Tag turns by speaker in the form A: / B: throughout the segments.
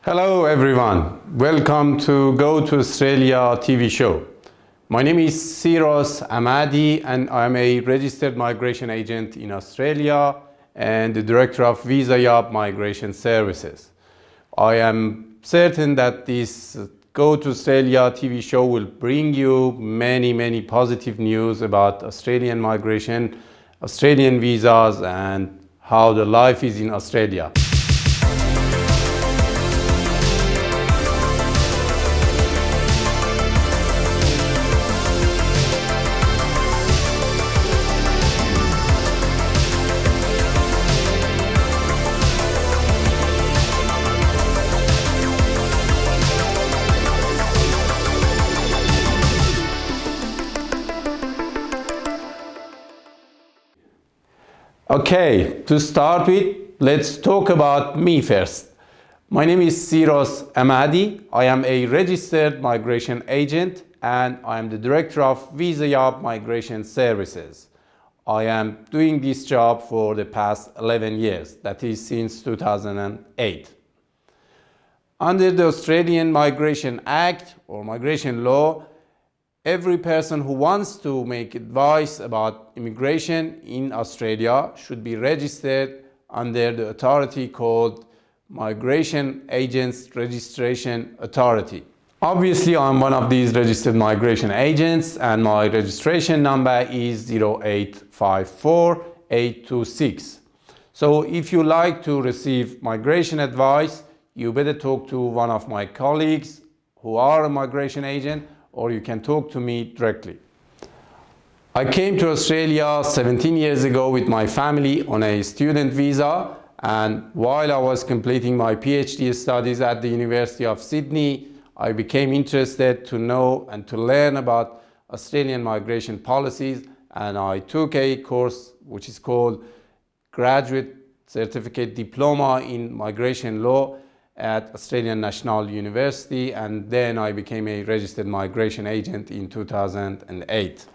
A: Hello everyone, welcome to Go to Australia TV show. My name is Sirous Ahmadi and I'm a registered migration agent in Australia and the director of Visa Job Migration Services. I am certain that this Go to Australia TV show will bring you many positive news about Australian migration, Australian visas and how the life is in Australia. Okay, to start with, let's talk about me first. My name is Sirous Ahmadi. I am a registered migration agent and I am the director of Visa Job Migration Services. I am doing this job for the past 11 years, that is since 2008. Under the Australian Migration Act or migration law, every person who wants to make advice about immigration in Australia should be registered under the authority called Migration Agents Registration Authority. Obviously, I'm one of these registered migration agents and my registration number is 0854826. So if you like to receive migration advice, you better talk to one of my colleagues who are a migration agent, or you can talk to me directly. I came to Australia 17 years ago with my family on a student visa, and while I was completing my PhD studies at the University of Sydney, I became interested to know and to learn about Australian migration policies, and I took a course which is called Graduate Certificate Diploma in Migration Law at Australian National University, and then I became a registered migration agent in 2008.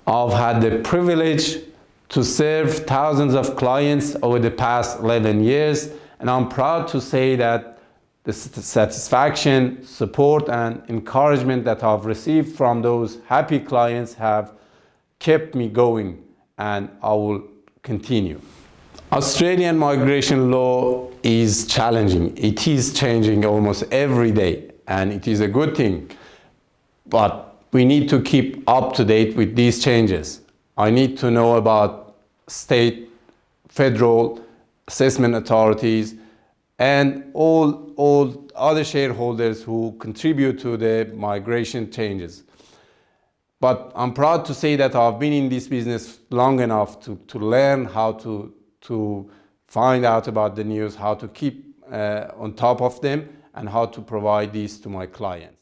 A: I've had the privilege to serve thousands of clients over the past 11 years, and I'm proud to say that the satisfaction, support and encouragement that I've received from those happy clients have kept me going, and I will continue. Australian migration law is challenging. It is changing almost every day, and it is a good thing. But we need to keep up to date with these changes. I need to know about state, federal assessment authorities, and all other shareholders who contribute to the migration changes. But I'm proud to say that I've been in this business long enough to learn how to find out about the news, how to keep on top of them, and how to provide these to my clients.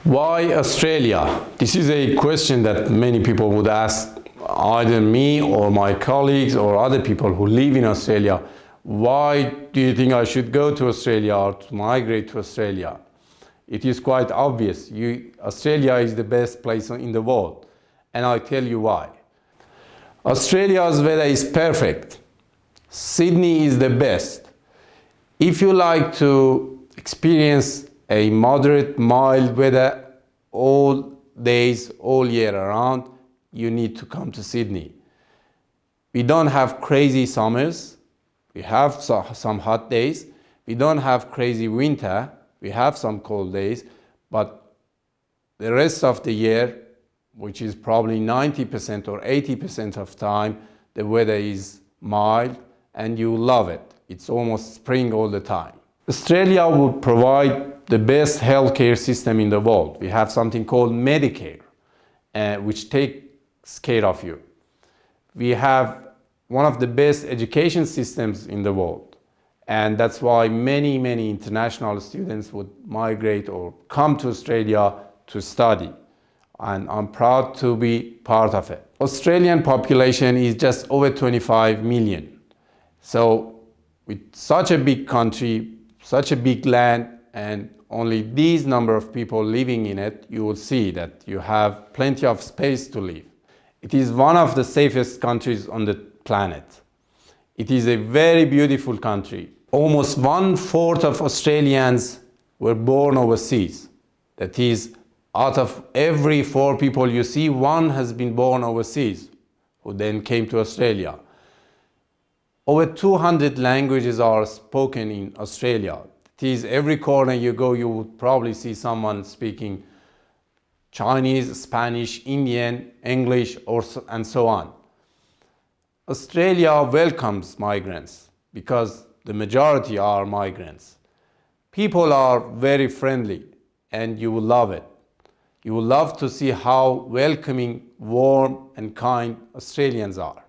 A: Why Australia? This is a question that many people would ask either me or my colleagues or other people who live in Australia. Why do you think I should go to Australia or to migrate to Australia? It is quite obvious. Australia is the best place in the world, and I'll tell you why. Australia's weather is perfect. Sydney is the best. If you like to experience a moderate, mild weather all days, all year around, you need to come to Sydney. We don't have crazy summers. We have some hot days. We don't have crazy winter. We have some cold days. But the rest of the year, which is probably 90% or 80% of time, the weather is mild and you love it. It's almost spring all the time. Australia would provide the best healthcare system in the world. We have something called Medicare, which takes care of you. We have one of the best education systems in the world. And that's why many international students would migrate or come to Australia to study, and I'm proud to be part of it. Australian population is just over 25 million. So with such a big country, such a big land, and only these number of people living in it, you will see that you have plenty of space to live. It is one of the safest countries on the planet. It is a very beautiful country. Almost 1/4 of Australians were born overseas. That is, out of every 4 people you see, 1 has been born overseas, who then came to Australia. Over 200 languages are spoken in Australia. It is every corner you go, you would probably see someone speaking Chinese, Spanish, Indian, English, and so on. Australia welcomes migrants because the majority are migrants. People are very friendly and you will love it. You will love to see how welcoming, warm, and kind Australians are.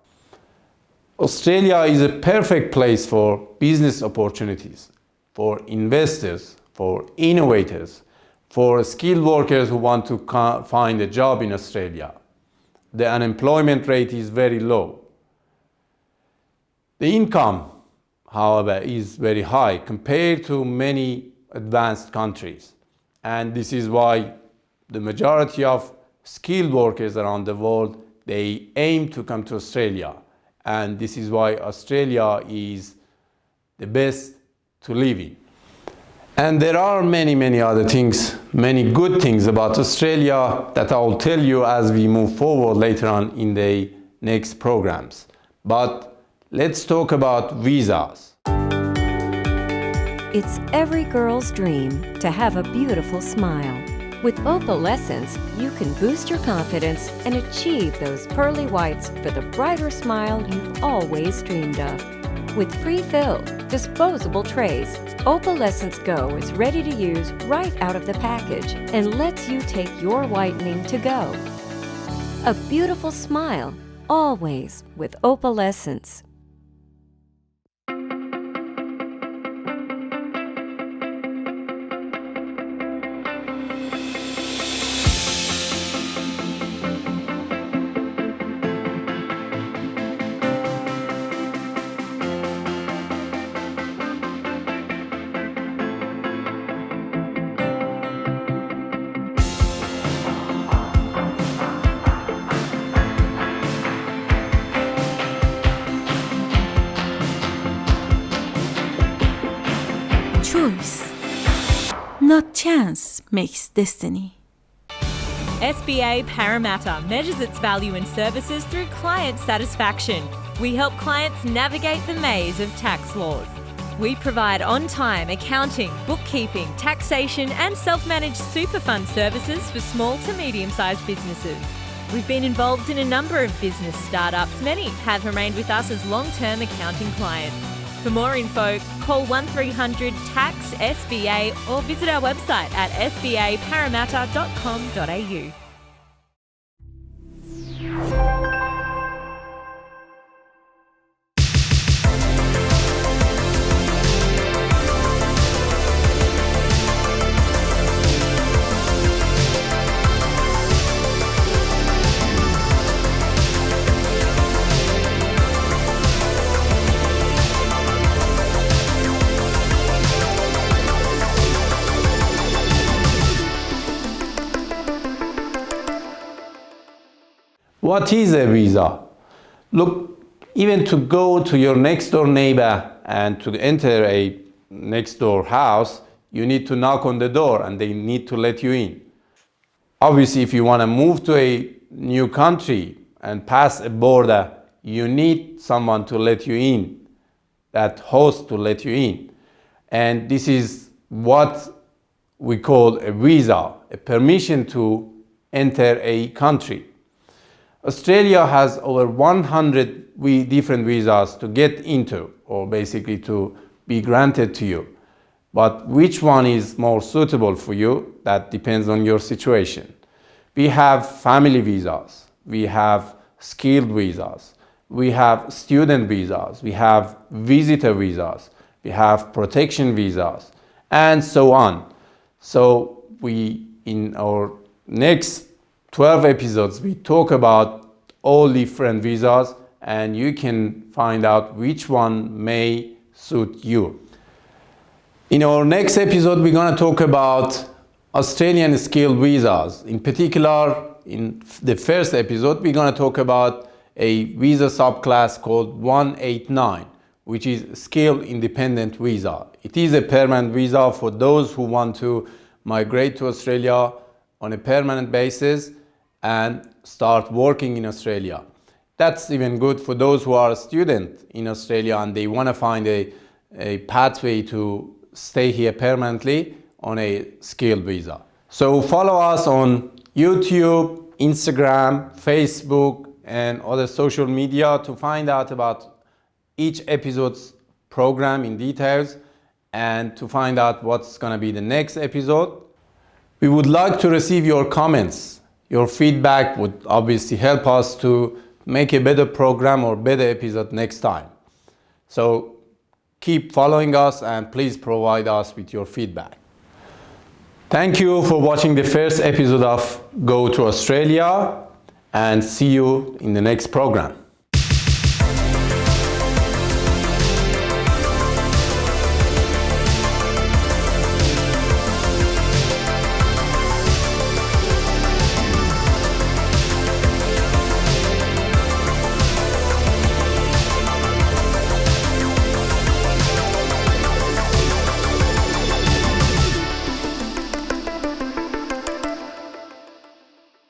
A: Australia is a perfect place for business opportunities, for investors, for innovators, for skilled workers who want to find a job in Australia. The unemployment rate is very low. The income, however, is very high compared to many advanced countries. And this is why the majority of skilled workers around the world, they aim to come to Australia. And this is why Australia is the best to live in. And there are many other things, many good things about Australia that I will tell you as we move forward later on in the next programs. But let's talk about visas.
B: It's every girl's dream to have a beautiful smile. With Opalescence, you can boost your confidence and achieve those pearly whites for the brighter smile you've always dreamed of. With pre-filled, disposable trays, Opalescence Go is ready to use right out of the package and lets you take your whitening to go. A beautiful smile, always with Opalescence.
C: Choice, not chance, makes destiny.
D: SBA Parramatta measures its value in services through client satisfaction. We help clients navigate the maze of tax laws. We provide on-time accounting, bookkeeping, taxation and self-managed super fund services for small to medium-sized businesses. We've been involved in a number of business startups. Many have remained with us as long-term accounting clients. For more info, call 1300 TAX SBA or visit our website at sbaparramatta.com.au.
A: What is a visa? Look, even to go to your next door neighbor and to enter a next door house, you need to knock on the door and they need to let you in. Obviously, if you want to move to a new country and pass a border, you need someone to let you in, that host to let you in. And this is what we call a visa, a permission to enter a country. Australia has over 100 different visas to get into, or basically to be granted to you. But which one is more suitable for you, that depends on your situation. We have family visas, we have skilled visas, we have student visas, we have visitor visas, we have protection visas, and so on. So we, in our next 12 episodes, we talk about all different visas, and you can find out which one may suit you. In our next episode, we're going to talk about Australian skilled visas. In particular, in the first episode, we're going to talk about a visa subclass called 189, which is skilled independent visa. It is a permanent visa for those who want to migrate to Australia on a permanent basis and start working in Australia. That's even good for those who are a student in Australia and they want to find a pathway to stay here permanently on a skilled visa. So follow us on YouTube, Instagram, Facebook, and other social media to find out about each episode's program in details and to find out what's going to be the next episode. We would like to receive your comments. Your feedback would obviously help us to make a better program or better episode next time. So keep following us and please provide us with your feedback. Thank you for watching the first episode of Go to Australia, and see you in the next program.